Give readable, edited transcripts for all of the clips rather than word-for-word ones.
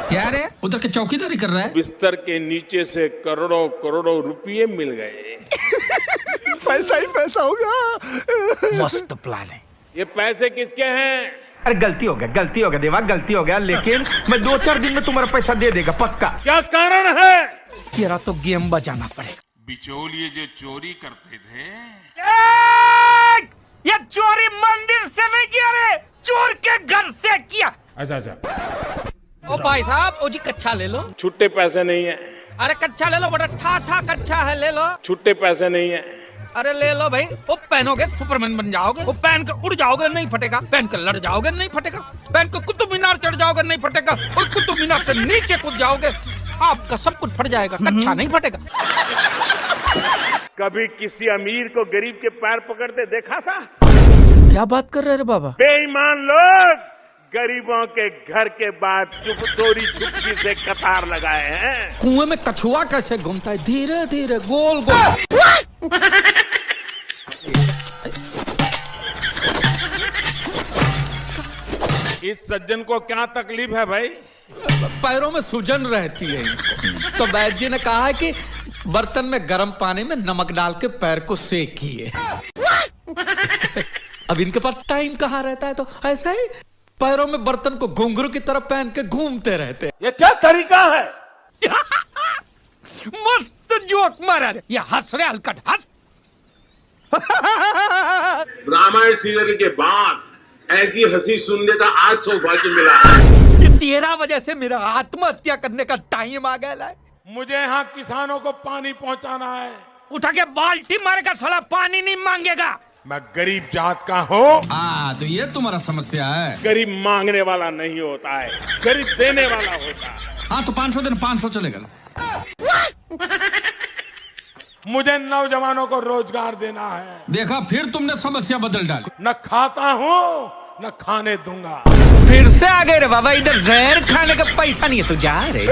क्या रे उधर के चौकीदारी कर रहा है? बिस्तर के नीचे से करोड़ों करोड़ों रुपये मिल गए। पैसा ही पैसा होगा। मस्त प्लान है। ये पैसे किसके हैं? अरे गलती हो गया देवा, गलती हो गया, लेकिन मैं 2-4 दिन में तुम्हारा पैसा दे देगा पक्का। क्या कारण है? तेरा तो गेम बजाना पड़ेगा। बिचौलिए जो चोरी करते थे, ये चोरी मंदिर से नहीं किया रे, चोर के घर से किया। अच्छा। ओ भाई साहब, ओ जी कच्चा ले लो। छुट्टे पैसे नहीं है। अरे कच्चा ले लो, बड़ा ठा कच्चा है, ले लो। छुट्टे पैसे नहीं है। अरे ले लो भाई, वो पहनोगे सुपरमैन बन जाओगे, वो पहन के उड़ जाओगे नहीं फटेगा, पहन के लड़ जाओगे नहीं फटेगा, पहन के कुतुब मीनार चढ़ जाओगे नहीं फटेगा, और कुतुब मीनार से नीचे कूद जाओगे आपका सब कुछ फट जाएगा, कच्चा नहीं फटेगा। कभी किसी अमीर को गरीब के पैर पकड़ते देखा था? क्या बात कर रहे रे बाबा? बेईमान लोग गरीबों के घर के बाद चोरी चुपकी से कतार लगाए हैं। कुएं में कछुआ कैसे घूमता है, धीरे धीरे गोल गोल। इस सज्जन को क्या तकलीफ है भाई? पैरों में सूजन रहती है इनको। तो वैद्य जी ने कहा है कि बर्तन में गर्म पानी में नमक डाल के पैर को सेकिए। अब इनके पास टाइम कहाँ रहता है, तो ऐसा ही पैरों में बर्तन को घुंघरू की तरफ पहन के घूमते रहते हैं। ये क्या तरीका है? मस्त जोक मारा रे, ये हंस रहे हलकट हंस। रामायण सीरियल के बाद ऐसी हंसी सुनने का आज सौभाग्य मिला है। ये 13 वजह से मेरा आत्महत्या करने का टाइम आ गया है। मुझे यहाँ किसानों को पानी पहुँचाना है। उठा के बाल्टी मारेगा, साला पानी नहीं मांगेगा। मैं गरीब जात का हूँ। हाँ, तो ये तुम्हारा समस्या है। गरीब मांगने वाला नहीं होता है, गरीब देने वाला होता है। हाँ तो 500 दिन 500 चलेगा। मुझे नौजवानों को रोजगार देना है। देखा, फिर तुमने समस्या बदल डाली। न खाता हूँ न खाने दूंगा। फिर से आ गए रे बाबा, इधर जहर खाने का पैसा नहीं है तो जा रे।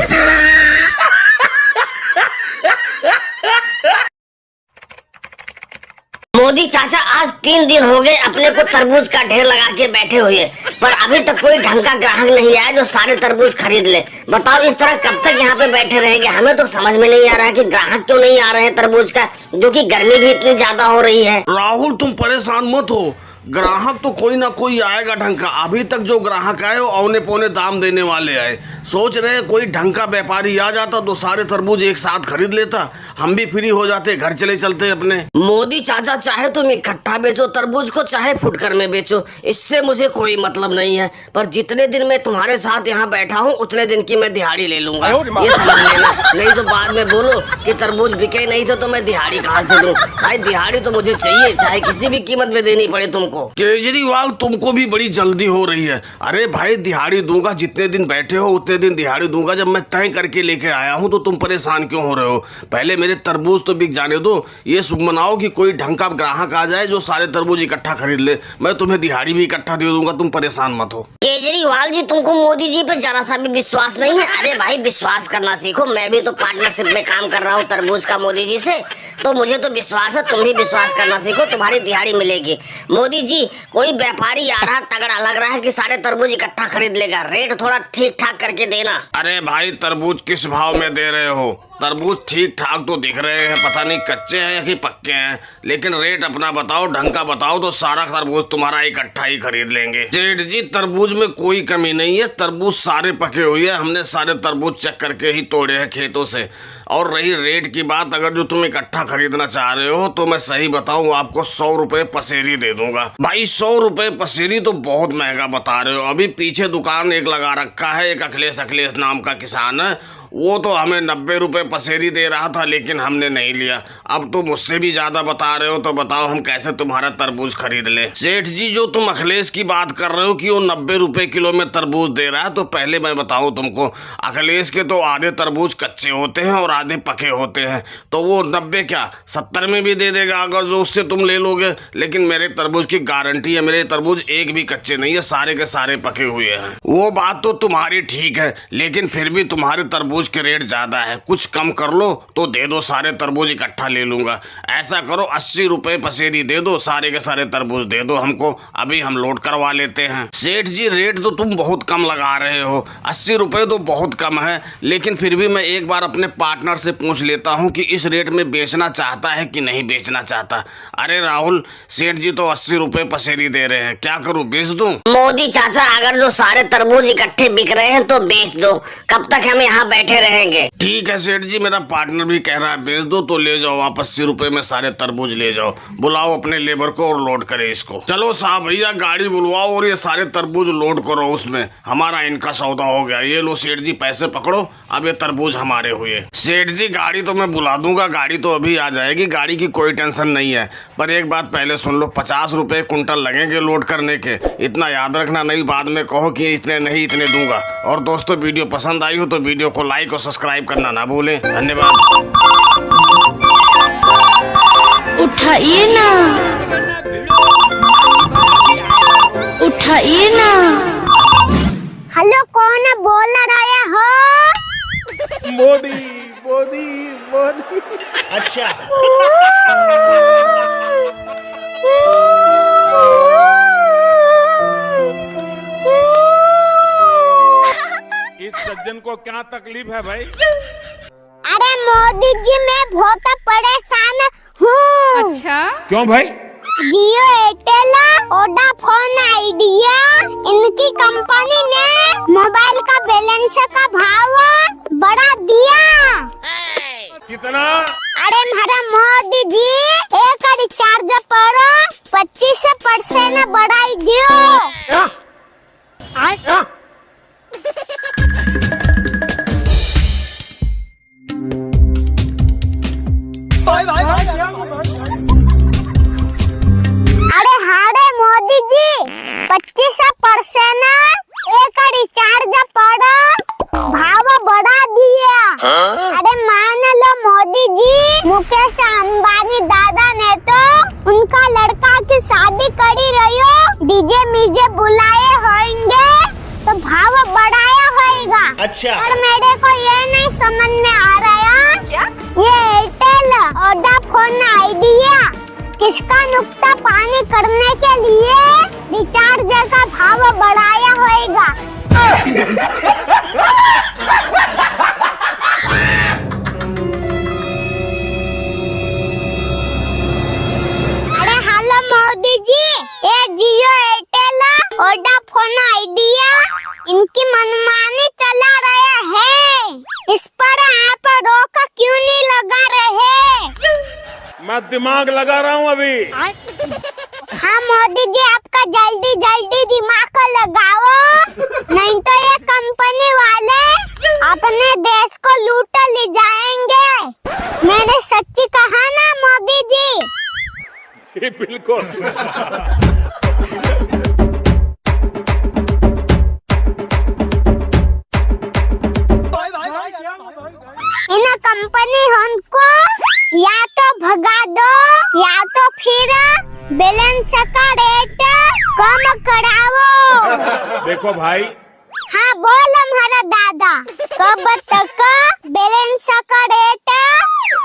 मोदी चाचा आज 3 दिन हो गए अपने को तरबूज का ढेर लगा के बैठे हुए, पर अभी तक कोई ढंग का ग्राहक नहीं आया जो सारे तरबूज खरीद ले। बताओ इस तरह कब तक यहाँ पे बैठे रहेंगे? हमें तो समझ में नहीं आ रहा है कि ग्राहक क्यों नहीं आ रहे हैं तरबूज का, जो कि गर्मी भी इतनी ज्यादा हो रही है। राहुल तुम परेशान मत हो, ग्राहक तो कोई ना कोई आएगा ढंग का। अभी तक जो ग्राहक आए वो औने पौने दाम देने वाले आए। सोच रहे कोई ढंग का व्यापारी आ जाता तो सारे तरबूज एक साथ खरीद लेता, हम भी फ्री हो जाते, घर चले चलते अपने। मोदी चाचा चाहे तुम इकट्ठा बेचो तरबूज को, चाहे फुटकर में बेचो, इससे मुझे कोई मतलब नहीं है। पर जितने दिन मैं तुम्हारे साथ यहाँ बैठा हूँ उतने दिन की मैं दिहाड़ी ले लूंगा, ये समझ लेना। नहीं तो बाद में बोलो कि तरबूज बिके नहीं थे तो मैं दिहाड़ी कहाँ से दूं? भाई दिहाड़ी तो मुझे चाहिए, चाहे किसी भी कीमत में देनी पड़े तुमको। केजरीवाल तुमको भी बड़ी जल्दी हो रही है। अरे भाई दिहाड़ी दूंगा, जितने दिन बैठे हो उतने दिन दिहाड़ी दूंगा। जब मैं तय करके लेके आया हूँ तो तुम परेशान क्यों हो रहे हो? पहले मेरे तरबूज तो बिक जाने दो, ये शुभ मनाओ कि कोई ढंग का ग्राहक आ जाए जो सारे तरबूज इकट्ठा खरीद ले। मैं तुम्हें दिहाड़ी भी इकट्ठा दे दूंगा, तुम परेशान मत हो। केजरीवाल जी तुमको मोदी जी पे जरा सा भी विश्वास नहीं है? अरे भाई विश्वास करना सीखो, मैं भी तो पार्टनरशिप में काम कर रहा हूँ तरबूज का मोदी जी से, तो मुझे तो विश्वास है, तुम भी विश्वास करना सीखो, तुम्हारी दिहाड़ी मिलेगी। मोदी जी कोई व्यापारी आ रहा तगड़ा लग रहा है कि सारे तरबूज इकट्ठा खरीद लेगा, रेट थोड़ा ठीक ठाक करके देना। अरे भाई तरबूज किस भाव में दे रहे हो? तरबूज ठीक ठाक तो दिख रहे हैं, पता नहीं कच्चे हैं या कि पक्के हैं, लेकिन रेट अपना बताओ, ढंग का बताओ तो सारा तरबूज तुम्हारा इकट्ठा ही खरीद लेंगे। जेठ जी तरबूज में कोई कमी नहीं है, तरबूज सारे पके हुए हैं, हमने सारे तरबूज चेक करके ही तोड़े हैं खेतों से। और रही रेट की बात, अगर जो तुम इकट्ठा खरीदना चाह रहे हो तो मैं सही बताऊं आपको 100 रुपए पसेरी दे दूंगा। भाई 100 रुपए पसेरी तो बहुत महंगा बता रहे हो। अभी पीछे दुकान एक लगा रखा है, एक अखिलेश नाम का किसान है, वो तो हमें 90 रुपए पसेरी दे रहा था, लेकिन हमने नहीं लिया। अब तो मुझसे भी ज्यादा बता रहे हो, तो बताओ हम कैसे तुम्हारा तरबूज खरीद ले? सेठ जी जो तुम अखिलेश की बात कर रहे हो कि वो 90 रुपए किलो में तरबूज दे रहा है, तो पहले मैं बताऊं तुमको, अखिलेश के तो आधे तरबूज कच्चे होते हैं और आधे पके होते हैं, तो वो 90 क्या 70 में भी दे देगा अगर जो उससे तुम ले लोगे। लेकिन मेरे तरबूज की गारंटी है, मेरे तरबूज एक भी कच्चे नहीं है, सारे के सारे पके हुए हैं। वो बात तो तुम्हारी ठीक है, लेकिन फिर भी तुम्हारे तरबूज तरबूज के रेट ज्यादा है, कुछ कम कर लो तो दे दो, सारे तरबूज इकट्ठा ले लूंगा। ऐसा करो 80 रुपए पसेरी दे दो, सारे के सारे तरबूज दे दो हमको, अभी हम लोड करवा लेते हैं। सेठ जी रेट तो तुम बहुत कम लगा रहे हो, 80 रुपए तो बहुत कम है, लेकिन फिर भी मैं एक बार अपने पार्टनर से पूछ लेता हूँ कि इस रेट में बेचना चाहता है कि नहीं बेचना चाहता। अरे राहुल, सेठ जी तो 80 रुपए पसेरी दे रहे हैं, क्या करूँ, बेच दूं? मोदी चाचा, अगर जो सारे तरबूज इकट्ठे बिक रहे हैं तो बेच दो, कब तक हम यहाँ बैठे रहेंगे? ठीक है सेठ जी, मेरा पार्टनर भी कह रहा है बेच दो, तो ले जाओ आप 80 रुपए में सारे तरबूज ले जाओ। बुलाओ अपने लेबर को और लोड करे इसको। चलो साहब भैया, गाड़ी बुलवाओ और ये सारे तरबूज लोड करो उसमें, हमारा इनका सौदा हो गया। ये लो सेठ जी, पैसे पकड़ो, अब ये तरबूज हमारे हुए। सेठ जी गाड़ी तो मैं बुला दूंगा, गाड़ी तो अभी आ जाएगी, गाड़ी की कोई टेंशन नहीं है, पर एक बात पहले सुन लो, 50 रुपए कुंटल लगेंगे लोड करने के, इतना याद रखना, नहीं बाद में कहो कि इतने नहीं इतने दूंगा। और दोस्तों वीडियो पसंद आई हो तो वीडियो को लाइक और सब्सक्राइब करना ना भूलें। धन्यवाद। उठाइए ना, उठाइए ना। हेलो, कौन बोल रहा हो? मोदी मोदी मोदी। अच्छा। इस सज्जन को क्या तकलीफ है भाई? अरे मोदी जी, मैं बहुत परेशान हूँ। अच्छा, क्यों भाई? जियो, एयरटेल, वोडाफोन, आइडिया, इनकी कंपनी ने मोबाइल का बैलेंस का भाव बढ़ा दिया। कितना? अरे हमारा मोदी जी, एक रिचार्ज पर 25% बढ़ाई दियो। अरे हारे मोदी जी, 25% एक रिचार्ज पर भाव बढ़ा दिया। अरे मान लो मोदी जी, मुकेश अंबानी दादा ने तो उनका लड़का की शादी करी रही हो, डीजे मीजे बुलाए होंगे तो भाव बढ़ाया होगा। अच्छा। और मेरे को ये नहीं समझ में आ रहा, ये एयरटेल, वोडाफोन, आइडिया किसका नुक्ता पानी करने के लिए रिचार्ज का भाव बढ़ाया होगा। अरे हेलो मोदी जी, ये जियो, एयरटेल, वोडाफोन, आइडिया इनकी मनमानी चला रहे हैं, इस पर आप रोक क्यों नहीं लगा रहे? मैं दिमाग लगा रहा हूँ अभी। हाँ मोदी जी, आपका जल्दी जल्दी दिमाग लगाओ, नहीं तो ये कंपनी वाले अपने देश को लूट ले जाएंगे। मैंने सच्ची कहा ना मोदी जी? बिल्कुल। इन कंपनी हमको या तो भगा दो या तो फिर बैलेंस का रेट कम कराओ। देखो भाई। हाँ बोल हमारा दादा, कब तक बैलेंस का रेट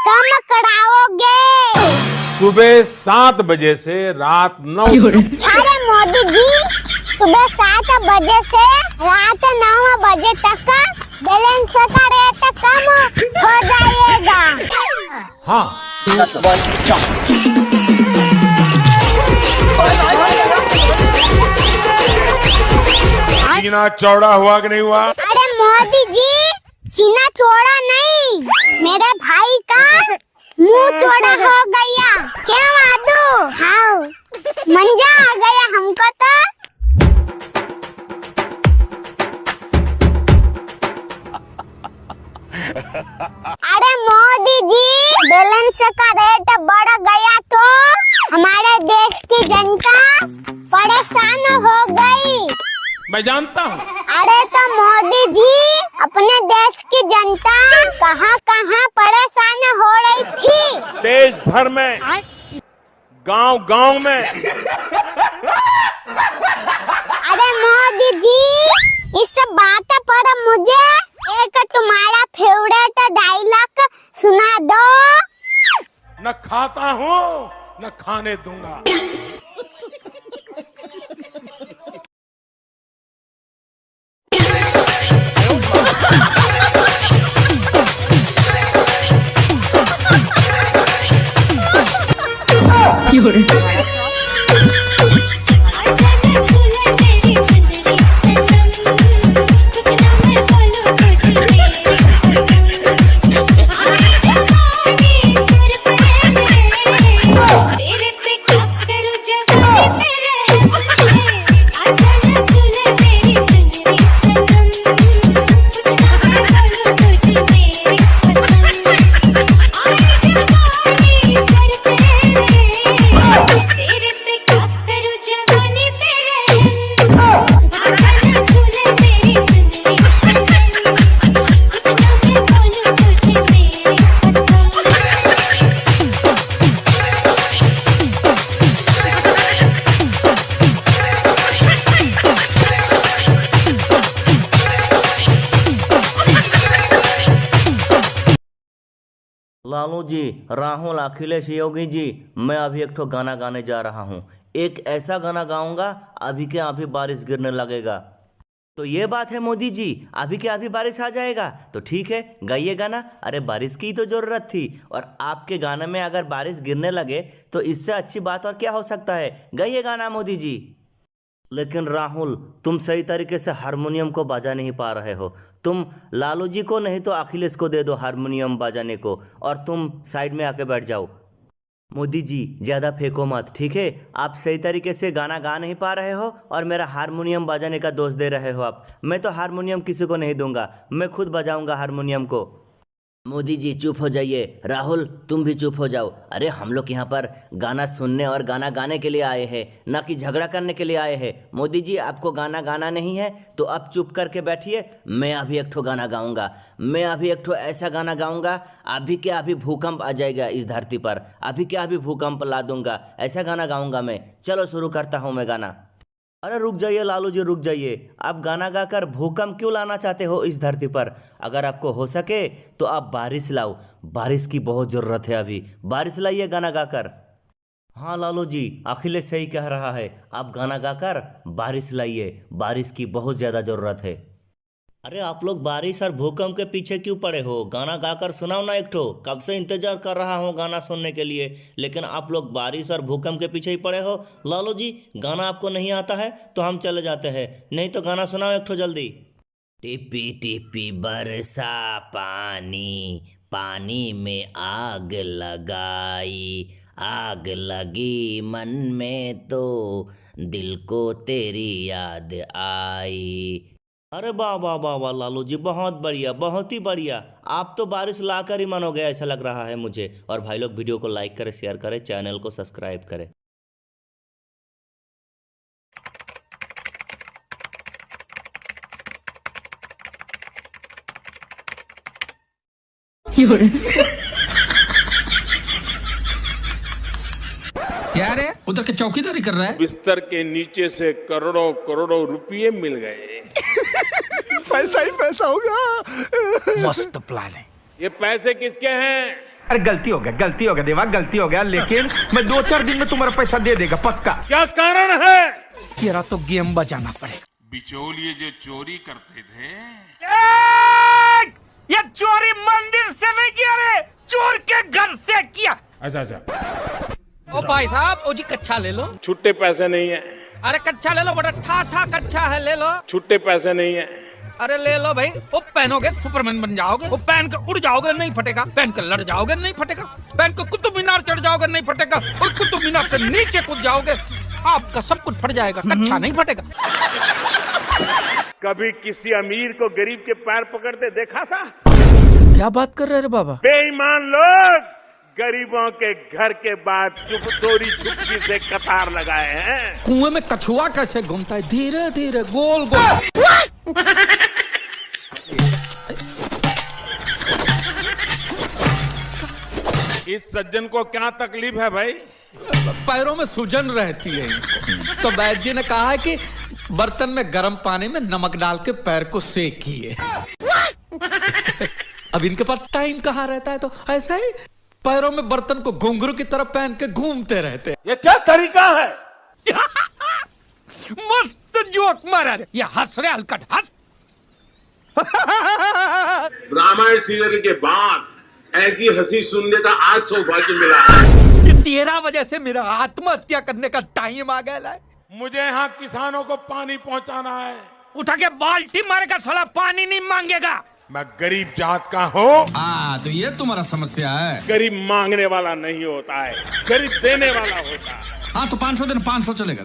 कम कराओगे? सुबह 7 बजे से रात 9। अरे मोदी जी, सुबह 7 बजे से रात 9 बजे तक बैलेंस का रेट कम हो जाएगा। हाँ। सीना चौड़ा हुआ कि नहीं हुआ? अरे मोदी जी, सीना चौड़ा नहीं, मेरे भाई का मुंह चौड़ा हो गया। क्या वादू? हाँ, मंजा आ गया हमको तो। अरे मोदी जी, बैलेंस का रेट बढ़ गया तो हमारे देश की जनता परेशान हो गई। मैं जानता हूँ। अरे तो मोदी जी, अपने देश की जनता कहाँ कहाँ परेशान हो रही थी? देश भर में, गांव गांव में। अरे मोदी जी, इस बात पर मुझे एक तुम्हारा फेवरेट डायलॉग सुना दो। न खाता हूँ न खाने दूंगा। लालू जी, राहुल, अखिलेश, योगी जी, मैं अभी एक ठो गाना गाने जा रहा हूँ। एक ऐसा गाना गाऊंगा अभी के अभी बारिश गिरने लगेगा। तो ये बात है मोदी जी, अभी के अभी बारिश आ जाएगा तो ठीक है, गाइए गाना। अरे बारिश की तो जरूरत थी और आपके गाने में अगर बारिश गिरने लगे तो इससे अच्छी बात और क्या हो सकता है। गाइए गाना मोदी जी। लेकिन राहुल, तुम सही तरीके से हारमोनियम को बजा नहीं पा रहे हो। तुम लालू जी को नहीं तो अखिलेश को दे दो हारमोनियम बजाने को और तुम साइड में आके बैठ जाओ। मोदी जी ज़्यादा फेंको मत, ठीक है? आप सही तरीके से गाना गा नहीं पा रहे हो और मेरा हारमोनियम बजाने का दोष दे रहे हो आप। मैं तो हारमोनियम किसी को नहीं दूंगा, मैं खुद बजाऊंगा हारमोनियम को। मोदी जी चुप हो जाइए। राहुल तुम भी चुप हो जाओ। अरे हम लोग यहाँ पर गाना सुनने और गाना गाने के लिए आए हैं, ना कि झगड़ा करने के लिए आए हैं। मोदी जी आपको गाना गाना नहीं है तो अब चुप करके बैठिए। मैं अभी एक ठो गाना गाऊंगा। मैं अभी एक ठो ऐसा गाना गाऊंगा अभी के अभी भूकंप आ जाएगा इस धरती पर। अभी के अभी भूकंप ला दूंगा, ऐसा गाना गाऊंगा मैं। चलो शुरू करता हूँ मैं गाना। अरे रुक जाइए लालू जी, रुक जाइए। आप गाना गाकर भूकंप क्यों लाना चाहते हो इस धरती पर? अगर आपको हो सके तो आप बारिश लाओ। बारिश की बहुत ज़रूरत है अभी। बारिश लाइए गाना गाकर। हाँ लालू जी, अखिलेश सही कह रहा है। आप गाना गाकर बारिश लाइए, बारिश की बहुत ज़्यादा ज़रूरत है। अरे आप लोग बारिश और भूकंप के पीछे क्यों पड़े हो? गाना गाकर सुनाओ ना एक ठो। कब से इंतजार कर रहा हूँ गाना सुनने के लिए, लेकिन आप लोग बारिश और भूकंप के पीछे ही पड़े हो। लालू जी गाना आपको नहीं आता है तो हम चले जाते हैं, नहीं तो गाना सुनाओ एक ठो जल्दी। टिपी टिपी बरसा पानी, पानी में आग लगाई, आग लगी मन में तो दिल को तेरी याद आई। अरे वाह वाह वाह वाह लालू जी, बहुत बढ़िया, बहुत ही बढ़िया। आप तो बारिश लाकर ही मन हो गया ऐसा लग रहा है मुझे। और भाई लोग वीडियो को लाइक करें, शेयर करें, चैनल को सब्सक्राइब करें। क्या रे उधर के चौकीदारी कर रहा है? बिस्तर के नीचे से करोड़ों करोड़ों रुपये मिल गए। पैसा ही पैसा होगा। मस्त प्लान है। ये पैसे किसके हैं? अरे गलती हो गया देवा, गलती हो गया। लेकिन मैं 2-4 दिन में तुम्हारा पैसा दे देगा पक्का। क्या कारण है? तेरा तो गेम बजाना पड़ेगा। बिचौलिए जो चोरी करते थे, ये चोरी मंदिर से नहीं किया रे, चोर के घर से किया। अच्छा। ओ भाई साहब, ओ जी कच्चा ले लो। छुट्टे पैसे नहीं है। अरे कच्चा ले लो, बड़ा ठा कच्चा है, ले लो। छुट्टे पैसे नहीं है। अरे ले लो भाई। वो पहनोगे सुपरमैन बन जाओगे। वो पहन के उड़ जाओगे, नहीं फटेगा। पहन के लड़ जाओगे, नहीं फटेगा। पहन के कुतुब मीनार चढ़ जाओगे, नहीं फटेगा। और कुतुब मीनार से नीचे कूद जाओगे, आपका सब कुछ फट जाएगा, कच्चा नहीं फटेगा। कभी किसी अमीर को गरीब के पैर पकड़ते देखा था? क्या बात कर रहे रे बाबा? बेईमान लोग गरीबों के घर के बाद चोरी चुपकी से कतार लगाए हैं। कुएं में कछुआ कैसे घूमता है, धीरे धीरे गोल गोल। इस सज्जन को क्या तकलीफ है भाई? पैरों में सूजन रहती है इनको। तो वैद्य जी ने कहा है कि बर्तन में गर्म पानी में नमक डाल के पैर को सेकिए। अब इनके पास टाइम कहाँ रहता है, तो ऐसा ही पैरों में बर्तन को घुंघरू की तरफ पहन के घूमते रहते हैं। ये क्या तरीका है? मस्त जोक मारा रे, ये हंस रे हलकट हंस। रामायण सीरियल के बाद ऐसी हंसी सुनने का आज सौभाग्य मिला है। ये तेरा वजह से मेरा आत्महत्या करने का टाइम आ गया है। मुझे यहाँ किसानों को पानी पहुँचाना है। उठा के बाल्टी मारेगा साला, पानी नहीं मांगेगा। मैं गरीब जात का हूँ। तो ये तुम्हारा समस्या है। गरीब मांगने वाला नहीं होता है, गरीब देने वाला होता है। हाँ तो 500 दिन 500 चलेगा।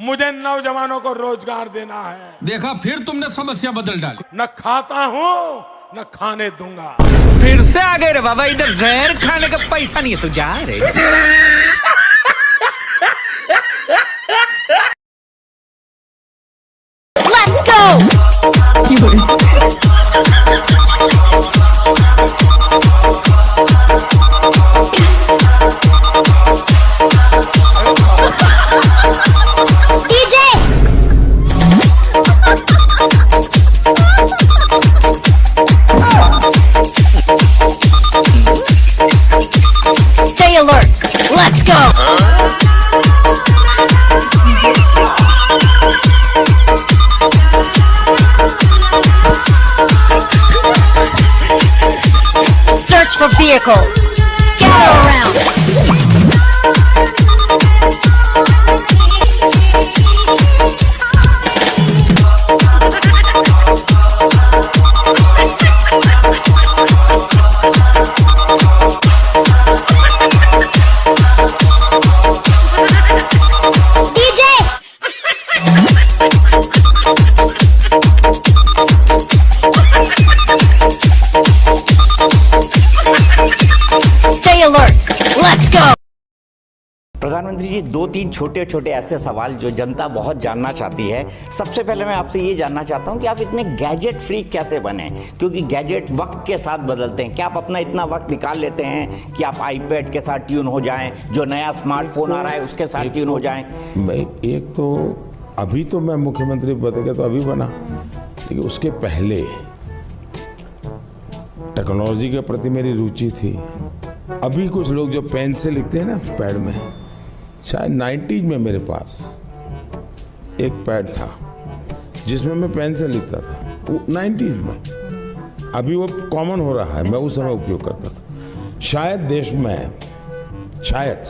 मुझे नौजवानों को रोजगार देना है। देखा, फिर तुमने समस्या बदल डाली। न खाता हूँ न खाने दूंगा। फिर से आ गए रे बाबा, इधर जहर खाने का पैसा नहीं है तो जा रे। Let's go! DJ! Stay alert! Let's go! Search for vehicles. Gather around. DJ! Stay alert. Let's go. प्रधानमंत्री जी, 2-3 छोटे छोटे ऐसे सवाल जो जनता बहुत जानना चाहती है। सबसे पहले मैं आपसे ये जानना चाहता हूँ कि आप इतने गैजेट फ्री कैसे बने, क्योंकि गैजेट वक्त के साथ बदलते हैं। क्या आप अपना इतना वक्त निकाल लेते हैं कि आप आईपैड के साथ ट्यून हो जाएं, जो नया स्मार्टफोन आ रहा है उसके साथ ट्यून हो जाएं? एक तो अभी तो मैं मुख्यमंत्री पद का तो अभी बना, लेकिन उसके पहले टेक्नोलॉजी के प्रति मेरी रुचि थी। अभी कुछ लोग जो पेन से लिखते हैं ना पैड में, शायद 90s में मेरे पास एक पैड था जिसमें मैं पेन से लिखता था, वो 90s में। अभी वो कॉमन हो रहा है, मैं उस समय उपयोग करता था। शायद देश में, शायद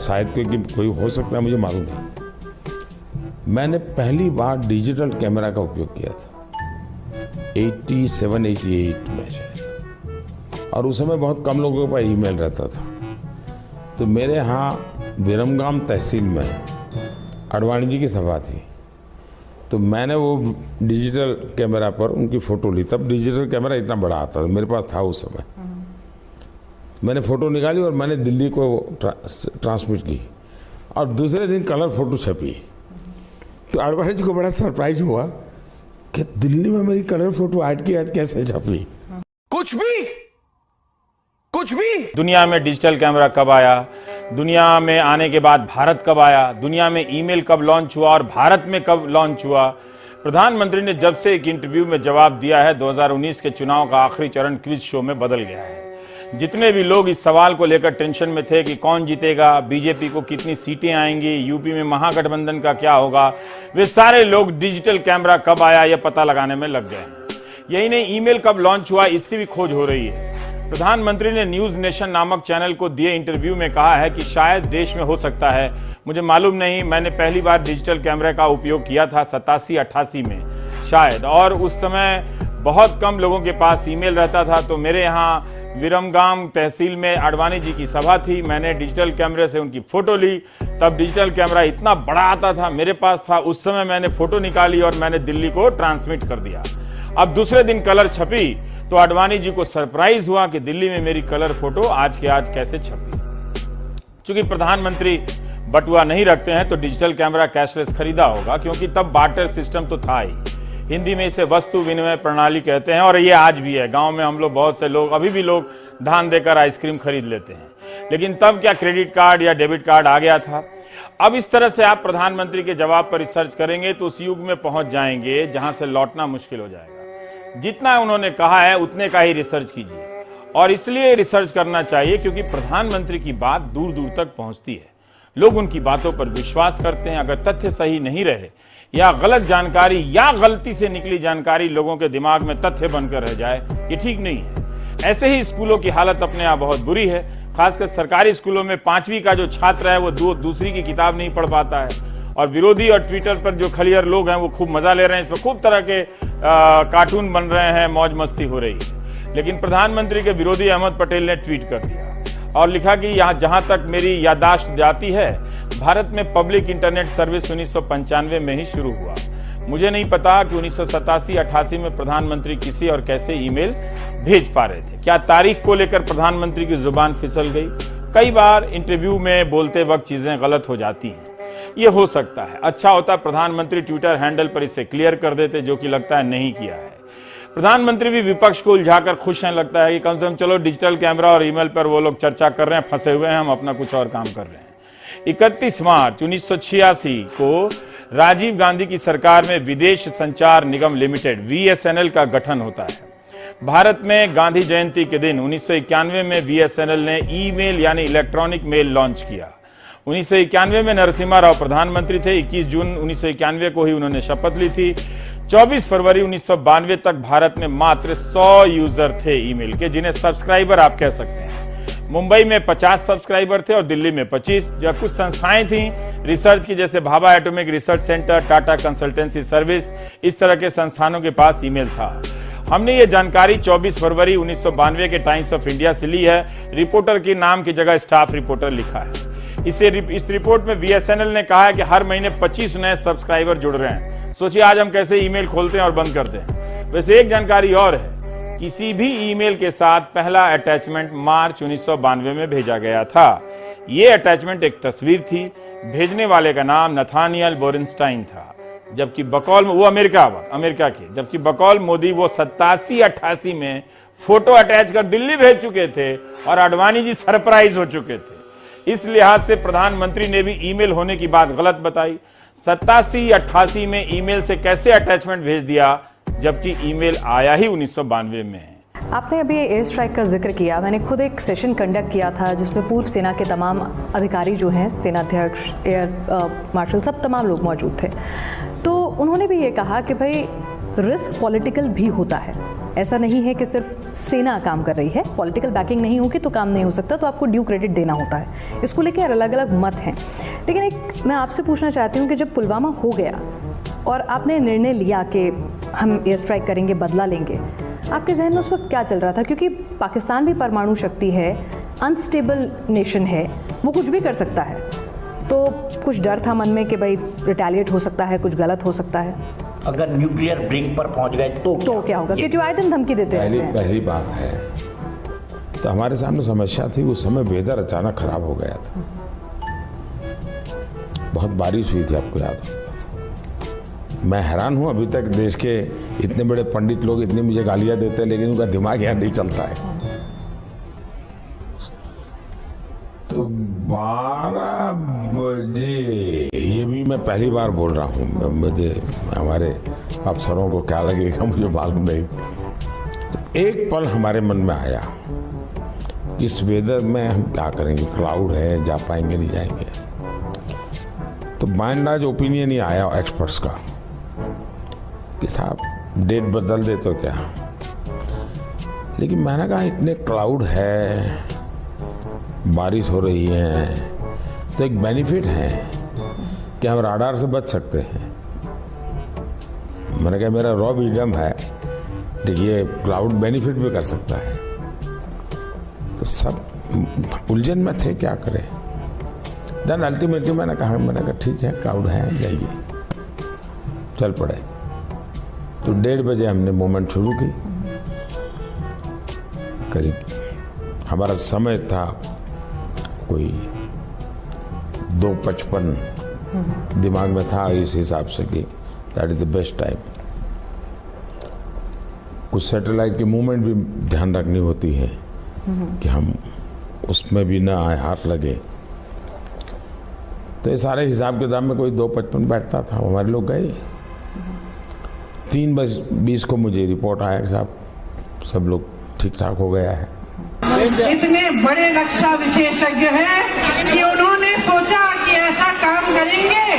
कोई हो सकता है, मुझे मालूम नहीं। मैंने पहली बार डिजिटल कैमरा का उपयोग किया था 87-88 में शायद, और उस समय बहुत कम लोगों के पास ईमेल रहता था। तो मेरे यहाँ विरमगाम तहसील में अडवाणी जी की सभा थी, तो मैंने वो डिजिटल कैमरा पर उनकी फ़ोटो ली। तब डिजिटल कैमरा इतना बड़ा आता था, मेरे पास था उस समय। मैंने फ़ोटो निकाली और मैंने दिल्ली को ट्रांसमिट की, और दूसरे दिन कलर फ़ोटो छपी। तो अडवाणी जी को बड़ा सरप्राइज हुआ कि दिल्ली में मेरी कलर फ़ोटो आज की आज कैसे छपी। कुछ भी दुनिया में डिजिटल कैमरा कब आया, दुनिया में आने के बाद भारत कब आया, दुनिया में ईमेल कब लॉन्च हुआ और भारत में कब लॉन्च हुआ। प्रधानमंत्री ने जब से एक इंटरव्यू में जवाब दिया है, 2019 के चुनाव का आखिरी चरण क्विज शो में बदल गया है। जितने भी लोग इस सवाल को लेकर टेंशन में थे कि कौन जीतेगा, बीजेपी को कितनी सीटें आएंगी, यूपी में महागठबंधन का क्या होगा, वे सारे लोग डिजिटल कैमरा कब आया यह पता लगाने में लग गए। यही नहीं, ईमेल कब लॉन्च हुआ इसकी भी खोज हो रही है। प्रधानमंत्री ने न्यूज नेशन नामक चैनल को दिए इंटरव्यू में कहा है कि शायद देश में हो सकता है, मुझे मालूम नहीं, मैंने पहली बार डिजिटल कैमरे का उपयोग किया था 87-88 में शायद, और उस समय बहुत कम लोगों के पास ईमेल रहता था। तो मेरे यहाँ विरमगाम तहसील में अडवाणी जी की सभा थी, मैंने डिजिटल कैमरे से उनकी फोटो ली। तब डिजिटल कैमरा इतना बड़ा आता था, मेरे पास था, उस समय मैंने फोटो निकाली और मैंने दिल्ली को ट्रांसमिट कर दिया। अब दूसरे दिन कलर छपी तो अडवाणी जी को सरप्राइज हुआ कि दिल्ली में मेरी कलर फोटो आज के आज कैसे छपी। चूंकि प्रधानमंत्री बटुआ नहीं रखते हैं तो डिजिटल कैमरा कैशलेस खरीदा होगा, क्योंकि तब बार्टर सिस्टम तो था ही। हिंदी में इसे वस्तु विनिमय प्रणाली कहते हैं, और ये आज भी है। गांव में हम लोग, बहुत से लोग, अभी भी लोग धान देकर आइसक्रीम खरीद लेते हैं। लेकिन तब क्या क्रेडिट कार्ड या डेबिट कार्ड आ गया था। अब इस तरह से आप प्रधानमंत्री के जवाब पर रिसर्च करेंगे तो उस युग में पहुंच जाएंगे जहां से लौटना मुश्किल हो जाएगा। जितना उन्होंने कहा है उतने का ही रिसर्च कीजिए, और इसलिए रिसर्च करना चाहिए क्योंकि प्रधानमंत्री की बात दूर दूर तक पहुंचती है, लोग उनकी बातों पर विश्वास करते हैं। अगर तथ्य सही नहीं रहे या गलत जानकारी या गलती से निकली जानकारी लोगों के दिमाग में तथ्य बनकर रह जाए, ये ठीक नहीं है। ऐसे ही स्कूलों की हालत अपने आप बहुत बुरी है, खासकर सरकारी स्कूलों में 5वीं का जो छात्र है वो दूसरी की किताब नहीं पढ़ पाता है, और विरोधी और ट्विटर पर जो खलियर लोग हैं वो खूब मजा ले रहे हैं, इस पर खूब तरह के कार्टून बन रहे हैं, मौज मस्ती हो रही है। लेकिन प्रधानमंत्री के विरोधी अहमद पटेल ने ट्वीट कर दिया और लिखा कि यहाँ जहां तक मेरी याददाश्त जाती है, भारत में पब्लिक इंटरनेट सर्विस 1995 में ही शुरू हुआ। मुझे नहीं पता कि 1987-88 में प्रधानमंत्री किसी और कैसे ईमेल भेज पा रहे थे। क्या तारीख को लेकर प्रधानमंत्री की जुबान फिसल गई? कई बार इंटरव्यू में बोलते वक्त चीजें गलत हो जाती हैं, ये हो सकता है। अच्छा होता प्रधानमंत्री ट्विटर हैंडल पर इसे क्लियर कर देते, जो कि लगता है नहीं किया है। प्रधानमंत्री भी विपक्ष को उलझाकर खुश हैं, लगता है कि कम से कम चलो डिजिटल कैमरा और ईमेल पर वो लोग चर्चा कर रहे हैं, फंसे हुए हैं, हम अपना कुछ और काम कर रहे हैं। 31 मार्च 1986 को राजीव गांधी की सरकार में विदेश संचार निगम लिमिटेड VSNL का गठन होता है। भारत में गांधी जयंती के दिन 1991 में VSNL ने ईमेल यानी इलेक्ट्रॉनिक मेल लॉन्च किया। 1991 में नरसिम्हा राव प्रधानमंत्री थे। 21 जून 1991 को ही उन्होंने शपथ ली थी। 24 फरवरी 1992 तक भारत में मात्र 100 यूजर थे ईमेल के, जिन्हें सब्सक्राइबर आप कह सकते हैं। मुंबई में 50 सब्सक्राइबर थे और दिल्ली में 25। जब कुछ संस्थाएं थीं रिसर्च की, जैसे Bhabha atomic research centre, Tata consultancy service, इस तरह के संस्थानों के पास ईमेल था। हमने ये जानकारी 24 फरवरी 1992 के टाइम्स ऑफ इंडिया से ली है। रिपोर्टर के नाम की जगह स्टाफ रिपोर्टर लिखा है। इस रिपोर्ट में VSNL ने कहा है कि हर महीने 25 नए सब्सक्राइबर जुड़ रहे हैं। सोचिए आज हम कैसे ईमेल खोलते हैं और बंद करते हैं। वैसे एक जानकारी और है, किसी भी ईमेल के साथ पहला अटैचमेंट मार्च 1992 में भेजा गया था। ये अटैचमेंट एक तस्वीर थी। भेजने वाले का नाम नथानियल बोरेनस्टाइन था, जबकि बकौल वो अमेरिका के, जबकि बकौल मोदी वो 87-88 में फोटो अटैच कर दिल्ली भेज चुके थे और आडवाणी जी सरप्राइज हो चुके थे। इस लिहाज से प्रधानमंत्री ने भी ईमेल होने की बात गलत बताई। 87-88 में ईमेल से कैसे अटैचमेंट भेज दिया, जबकि ईमेल आया ही 1992 में। आपने अभी एयर स्ट्राइक का जिक्र किया। मैंने खुद एक सेशन कंडक्ट किया था जिसमें पूर्व सेना के तमाम अधिकारी जो हैं, सेनाध्यक्ष, एयर मार्शल, सब तमाम लोग मौजूद थे। तो उन्होंने भी ये कहा कि भाई रिस्क पॉलिटिकल भी होता है। ऐसा नहीं है कि सिर्फ सेना काम कर रही है, पॉलिटिकल बैकिंग नहीं होगी तो काम नहीं हो सकता, तो आपको ड्यू क्रेडिट देना होता है। इसको लेकर अलग अलग मत हैं। लेकिन एक मैं आपसे पूछना चाहती हूँ कि जब पुलवामा हो गया और आपने निर्णय लिया कि हम एयर स्ट्राइक करेंगे, बदला लेंगे, आपके जहन में उस वक्त क्या चल रहा था? क्योंकि पाकिस्तान भी परमाणु शक्ति है, अनस्टेबल नेशन है, वो कुछ भी कर सकता है। तो कुछ डर था मन में कि भाई रिटेलिएट हो सकता है, कुछ गलत हो सकता है। अगर न्यूक्लियर ब्रिंक पर पहुंच गए तो क्या होगा? क्योंकि आए दिन धमकी देते हैं। पहली बात है तो हमारे सामने समस्या थी, उस समय वेदर अचानक खराब हो गया था, बहुत बारिश हुई थी, आपको याद होगा। मैं हैरान हूं, अभी तक देश के इतने बड़े पंडित लोग इतनी मुझे गालियां देते हैं, लेकिन उनका दिमाग यहाँ नहीं चलता है। तो 12 बजे, ये भी मैं पहली बार बोल रहा हूँ, मुझे हमारे अफसरों को क्या लगेगा मुझे मालूम नहीं। तो एक पल हमारे मन में आया कि इस वेदर में हम क्या करेंगे, क्लाउड है, जा पाएंगे नहीं जाएंगे। तो बाय एंड लार्ज ओपिनियन ही आया एक्सपर्ट्स का कि साहब डेट बदल दे तो क्या। लेकिन मैंने कहा इतने क्लाउड है, बारिश हो रही है, तो एक बेनिफिट है कि हम राडार से बच सकते हैं। मैंने कहा मेरा रॉ विजडम है, देखिए क्लाउड बेनिफिट भी कर सकता है। तो सब उलझन में थे, क्या करें। देन अल्टीमेटली मैंने कहा ठीक है, क्लाउड है, जाइए, चल पड़े। तो 1:30 बजे हमने मूवमेंट शुरू की। करीब हमारा समय था कोई 2:55 दिमाग में था, इस हिसाब से कि that is the best time. कुछ सैटेलाइट की मूवमेंट भी ध्यान रखनी होती है कि हम उसमें भी ना आए, हाथ लगे। तो ये सारे हिसाब किताब में कोई 2:55 बैठता था, हमारे लोग गए। 3:20 को मुझे रिपोर्ट आया कि साहब सब लोग ठीक ठाक हो गया है। इतने बड़े रक्षा विशेषज्ञ हैं कि उन्होंने सोचा कि ऐसा काम करेंगे,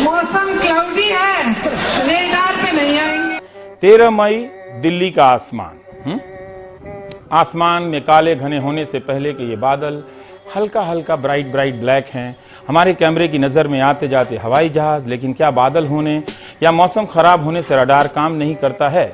मौसम क्लाउडी है, रेडार पे नहीं आएंगे। 13 मई दिल्ली का आसमान, आसमान में काले घने होने से पहले के ये बादल हल्का हल्का ब्राइट ब्लैक हैं। हमारे कैमरे की नज़र में आते जाते हवाई जहाज, लेकिन क्या बादल होने या मौसम खराब होने से रडार काम नहीं करता है?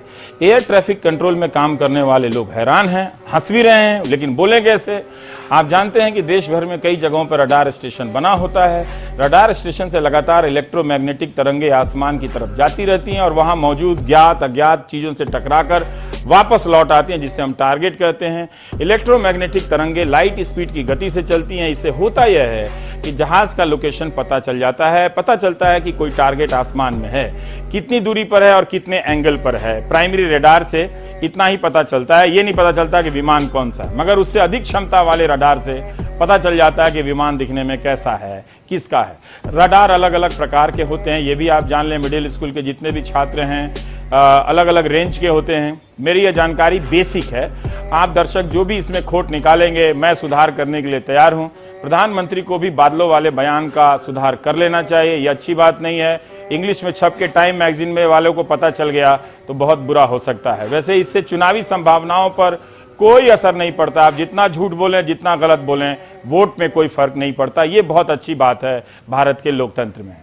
एयर ट्रैफिक कंट्रोल में काम करने वाले लोग हैरान हैं, हंस भी रहे हैं, लेकिन बोले कैसे? आप जानते हैं कि देश भर में कई जगहों पर रडार स्टेशन बना होता है। रडार स्टेशन से लगातार इलेक्ट्रोमैग्नेटिक तरंगे आसमान की तरफ जाती रहती हैं और वहां मौजूद ज्ञात अज्ञात चीजों से टकराकर वापस लौट आती हैं, जिसे हम टारगेट कहते हैं। इलेक्ट्रोमैग्नेटिक तरंगे लाइट स्पीड की गति से चलती हैं। इससे होता यह है कि जहाज का लोकेशन पता चल जाता है, पता चलता है कि कोई टारगेट आसमान में है, कितनी दूरी पर है और कितने एंगल पर है। प्राइमरी रडार से इतना ही पता चलता है, ये नहीं पता चलता कि विमान कौन सा है, मगर उससे अधिक क्षमता वाले रडार से पता चल जाता है कि विमान दिखने में कैसा है, किसका है। रडार अलग अलग प्रकार के होते हैं, ये भी आप जान लें। मिडिल स्कूल के जितने भी छात्र हैं अलग अलग रेंज के होते हैं। मेरी यह जानकारी बेसिक है, आप दर्शक जो भी इसमें खोट निकालेंगे मैं सुधार करने के लिए तैयार हूं। प्रधानमंत्री को भी बादलों वाले बयान का सुधार कर लेना चाहिए, यह अच्छी बात नहीं है। इंग्लिश में छप के टाइम मैगजीन में वालों को पता चल गया तो बहुत बुरा हो सकता है। वैसे इससे चुनावी संभावनाओं पर कोई असर नहीं पड़ता। आप जितना झूठ बोलें, जितना गलत बोलें, वोट में कोई फर्क नहीं पड़ता। ये बहुत अच्छी बात है भारत के लोकतंत्र में।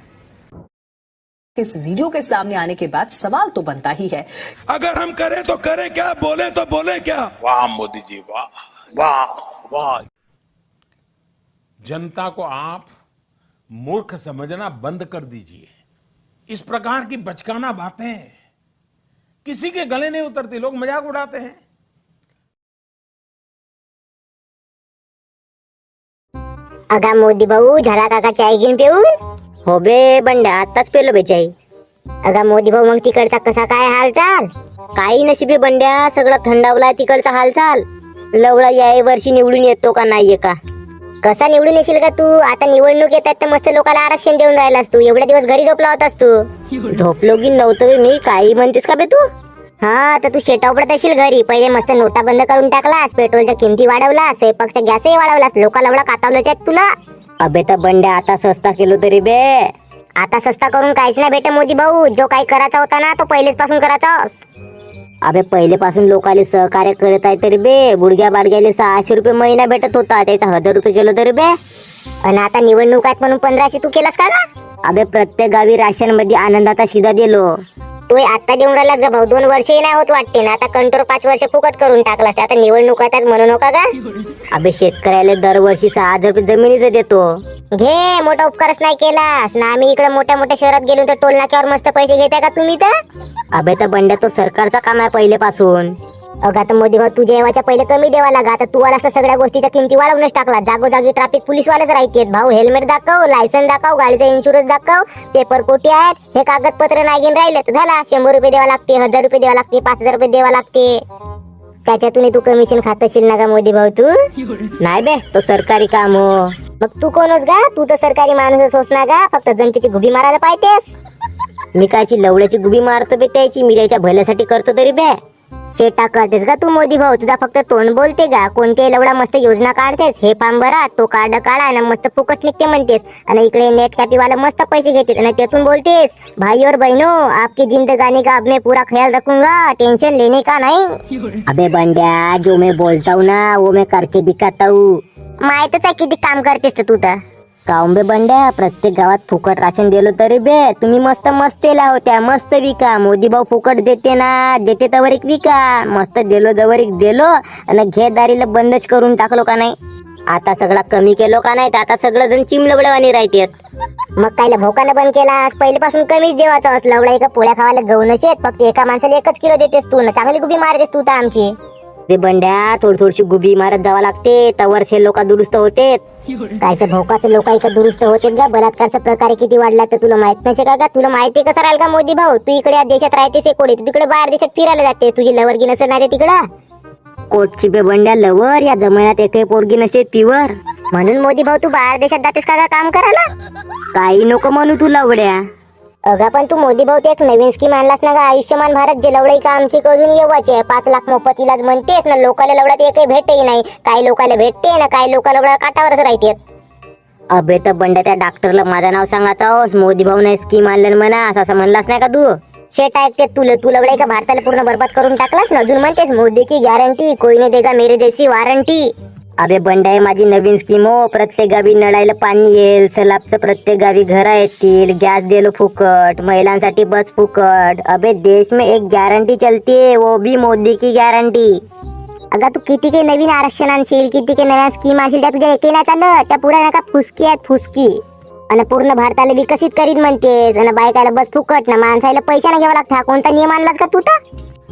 इस वीडियो के सामने आने के बाद सवाल तो बनता ही है, अगर हम करें तो करें क्या, बोले तो बोले क्या? वाह मोदी जी, वाह वाह वाह। जनता को आप मूर्ख समझना बंद कर दीजिए। इस प्रकार की बचकाना बातें किसी के गले नहीं उतरती, लोग मजाक उड़ाते हैं। अगा मोदी भाऊ, झाला काका चाय घेऊन पिऊन? हो बे बंड्या, आताच पेलो बे चाय. अगा मोदी भाऊ, मग तिकडचा कसा काय हालचाल? काही नशिबी बंड्या, सगळं थंडावला तिकडचा हालचाल. लवळा या वर्षी निवडून येतो का नाहीये का? कसा निवडून येशील का तू? आता निवडणूक येतात तर मस्त लोकांना आरक्षण देऊन राहिलास तू. एवढे दिवस घरी झोपला होतास तू. झोपलो की नव्हतं मी, काही म्हणतेस का बे तू? हा, तर तू शेटाव पडत असेल घरी. पहिले मस्त नोटा बंद करून टाकलास, पेट्रोलच्या किमती वाढवलास, स्वयंपाकचा गॅसही वाढवलास, लोकांना एवढा कातावलंच आहेत तुला. अबे तर बंड्या, आता सस्ता केलो तरी बे. आता सस्ता करून काहीच नाही भेटे मोदी भाऊ. जो काही करायचा होता ना तो पहिलेच पासून करायचास. अबे पहिले पासून लोकांना सहकार्य करत आहे तरी बे. बुडग्या बाडग्याले 600 रुपये महिना भेटत होता, त्याचा 1000 रुपये केलो तरी बे. आणि आता निवडणूक आहेत म्हणून 1500 तू केलास का ना? अबे प्रत्येक गावी राशन मध्ये आनंदाचा शिधा दिलो. तू आता देऊन राहिलास का भाऊ? 2 वर्षही नाही होत वाटते ना. आता कंट्रोल 5 वर्ष फुकट करून टाकलास. आता निवडणूक आहेत म्हणू नका का? अबे शेतकऱ्याला दरवर्षी 6000 रुपये जमिनीचे देतो. घे, मोठा उपकारच नाही केलास ना. आम्ही इकडे मोठ्या मोठ्या शहरात गेलो तर टोल नाक्यावर मस्त पैसे घेताय का तुम्ही तर? अबे तर बंड्या, तो सरकारचा काम आहे पहिलेपासून. अगं आता मोदी भाऊ, तुझ्या येवाच्या पहिले कमी देवा लागा. आता तू आलास तर सगळ्या गोष्टीच्या किमती वाढवूनच टाकला. जागोजागी ट्रॅफिक पोलीस वालेच राहतेत. भाऊ हेल्मेट दाखव, लायसन दाखव, गाडीचा इन्शुरन्स दाखव, पेपर कोटी आहेत, हे कागदपत्र नाही घेऊन राहिले तर झाला 100 रुपये द्यावा लागते, 1000 रुपये द्यावा लागते, 5000 रुपये द्यावा लागते. त्याच्यातून तू कमिशन खात असेल ना का मोदी भाऊ तू? नाही बे, तो सरकारी काम हो. मग तू कोण होस गा? तू तर सरकारी माणूस होस ना गा? फक्त जनतेची गुबी मारायला पाहिजेस. मी कायची लवड्याची गुबी मारतो बे त्याची? मी त्याच्या भल्यासाठी करतो तरी बे. शेटा करतेस का तू मोदी भाऊ? तुझा फक्त तोंड बोलते का? कोणत्याही लवडा मस्त योजना काढतेस, हे फॉर्म भरा, तो कार्ड काढा आणि मस्त फुकट निघते म्हणतेस. आणि इकडे नेट कॅपीवाला मस्त पैसे घेते आणि त्यातून बोलतेस, भाई और बहनों, आपकी जिंदगानी का अब मैं पूरा ख्याल रखूंगा, टेंशन लेने का नहीं. अबे बंड्या, जो मैं बोलता हूँ ना वो मैं करके दिखाता हूँ. माहितच आहे किती काम करतेस तू तर. काऊन बे बंड्या, प्रत्येक गावात फुकट राशन दिलं तरी बे तुम्ही मस्त मस्तेला होत्या. मस्त विका. मोदी भाऊ फुकट देते ना, देते तवर एक विका. मस्त दिलो जवर एक दिलो आणि घेदारीला बंदच करून टाकलो का नाही? आता सगळा कमी केलो का नाही? तर आता सगळं जण चिमलबडवानी राहतेत. मग कायला भोकाला बंद केला? पहिलेपासून कमीच देवाचं असलं. एवढा एका पोळ्या खावायला गहू शेत, फक्त एका माणसाला 1 किलो देतेस तू ना. चांगली गुबी मारतेस तू तर आमची. रे बंड्या, थोडीशी गुबी मारत जावं लागते, तवर हे लोक दुरुस्त होते. कायचं भोकाचं लोक इकडे दुरुस्त होते का? बलात्कारचा प्रकार किती वाढला तर तुला माहित नसे का? तुला माहिती कसं राहील का मोदी भाऊ? तू इकडे या देशात राहतेस कोणी, तू तिकडे बाहेर देशात फिरायला जाते. तुझी लवरगी नसेल ना रे तिकडं? कोटची बे बंड्या लवर, या जमान्यात एकही पोरगी नसे पिवर. म्हणून मोदी भाऊ तू बाहेर देशात जातेस का काम करायला? काही नको म्हणू तू लवड्या. अगं पण तू मोदी भाऊ ते एक नवीन स्कीम आणलास ना ग, आयुष्यमान भारत, जे लवडई का आमची अजून येवायचे 5 लाख मोफत इलाज म्हणतेस ना. लोकाला लवड्यात एकही भेटही नाही. काही लोकाला भेटते ना, काही लोक लवड्या काटावरच राहते. अबे तर बंड्या त्या डॉक्टरला माझं नाव सांगायचं होस, मोदी भाऊ नाही स्कीम आणलं म्हणा असं म्हणलास नाही का तू? शेट ऐकते तुला, तू लवडई का भारताला पूर्ण बर्बाद करून टाकलास ना, अजून म्हणतेस मोदी की गॅरंटी, कोई नाही देगा मेरे जैसी वारंटी. अबे बंड्या आहे माझी नवीन स्कीम हो. प्रत्येक गावी नळायला पाणी येईल, सलाबचं प्रत्येक गावी घर येतील, गॅस दिलो फुकट, महिलांसाठी बस फुकट. अबे देश में एक गारंटी चलती है, वो भी मोदी की गारंटी. अगं तू किती काही नवीन आरक्षण आणशील, किती काही नव्या स्कीम आणशील, त्या तुझ्या एकही नाही चालत. त्या पुऱ्या नका फुसकी आहेत फुसकी. आणि पूर्ण भारताला विकसित करीत म्हणतेस, आणि बायकाला बस फुकट ना, माणसाला पैसा नाही घ्यावा लागता. कोणता नियम आणलास का तू तर?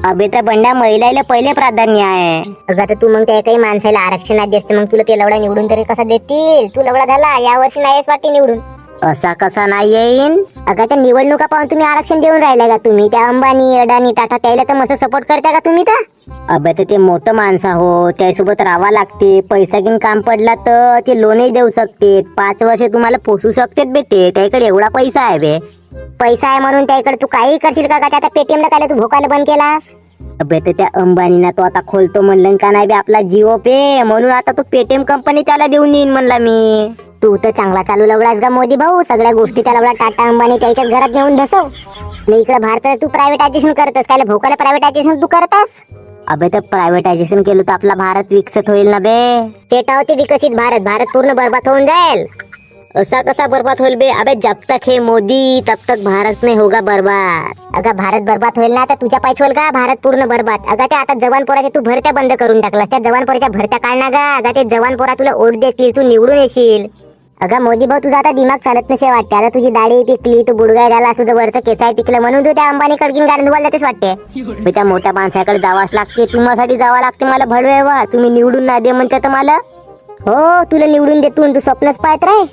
अबे तर बंड्या महिलाला पहिले प्राधान्य आहे. अगं तर तू मग त्या काही माणसाला आरक्षणात देते, मग तुला ते लवडा निवडून तरी कसा देतील? तू लवडा झाला यावर्षी नाहीच वाटते निवडून. असा कसा नाही येईन? अगं त्या निवडणुका पाहून तुम्ही आरक्षण देऊन राहिला का तुम्ही? त्या अंबानी, अडानी, टाटा त्याला तर मस्त सपोर्ट करता का तुम्ही तर? अबे तर ते मोठं माणसं हो, त्यासोबत राहावं लागते. पैसा घेऊन काम पडला तर ते लोनही देऊ शकते. 5 वर्ष तुम्हाला पोसू शकते बेटे, त्याकडे एवढा पैसा आहे बे. पैसा आहे म्हणून त्याकडे तू काही करशील का? त्या पेटीएमला काय तू भोकायला बंद केलास? अबे तर त्या अंबानीना तो आता खोलतो म्हणलं का नाही बे आपला जिओ पे, म्हणून आता तो पेटीएम कंपनी त्याला देऊन येईन म्हणला मी. तू तर चांगला चालू लवडास का मोदी भाऊ, सगळ्या गोष्टी त्या लवडा टाटा अंबानी त्याच्याच घरात नेऊन बसव. नाही इकडे भारतात तू प्रायव्हेटायझेशन करतस, काय भोकाला प्रायव्हेटायझेशन तू करतस? अबे तर प्रायव्हेटायझेशन केलं तर आपला भारत विकसित होईल ना बे. चेटावते विकसित भारत, भारत पूर्ण बर्बाद होऊन जाईल. असा कसा बर्बाद होईल बे? अबे जब तक है मोदी तब तक भारत नहीं होगा बर्बाद. अगं भारत बर्बाद होईल ना तर तुझ्या पायच होईल का भारत पूर्ण बर्बाद? अगं त्या आता जवान पोराच्या तू भरत्या बंद करून टाकलास, त्या जवान पोराच्या भरत्या काढणार का? अगं ते जवान पोरा तुला ओढ देतील, तू निवडून येशील. अगं मोदी भाऊ तुझा आता दिमाग चालत नसे वाटते. आता तुझी दाढी पिकली, तू बुडगाय झाला, तुझं वरचं केसाय पिकलं म्हणून तू त्या अंबानी कडकीन गाडून धुवायला जातेस वाटते. त्या मोठ्या माणसाकडे जावाच लागते, तुम्हासाठी जावं लागते. मला भडवेवा तुम्ही निवडून ना दे म्हणते तर मला. हो तुला निवडून देतून तू स्वप्नच पाहत राह.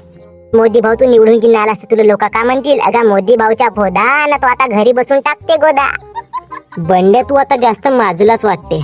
मोदी भाऊ तू निवडून की नाला तुला लोक का म्हणतील? अगं मोदी भाऊच्या फोदा ना तो आता घरी बसून टाकते गोदा. बंड्या तू आता जास्त माजलाच वाटते.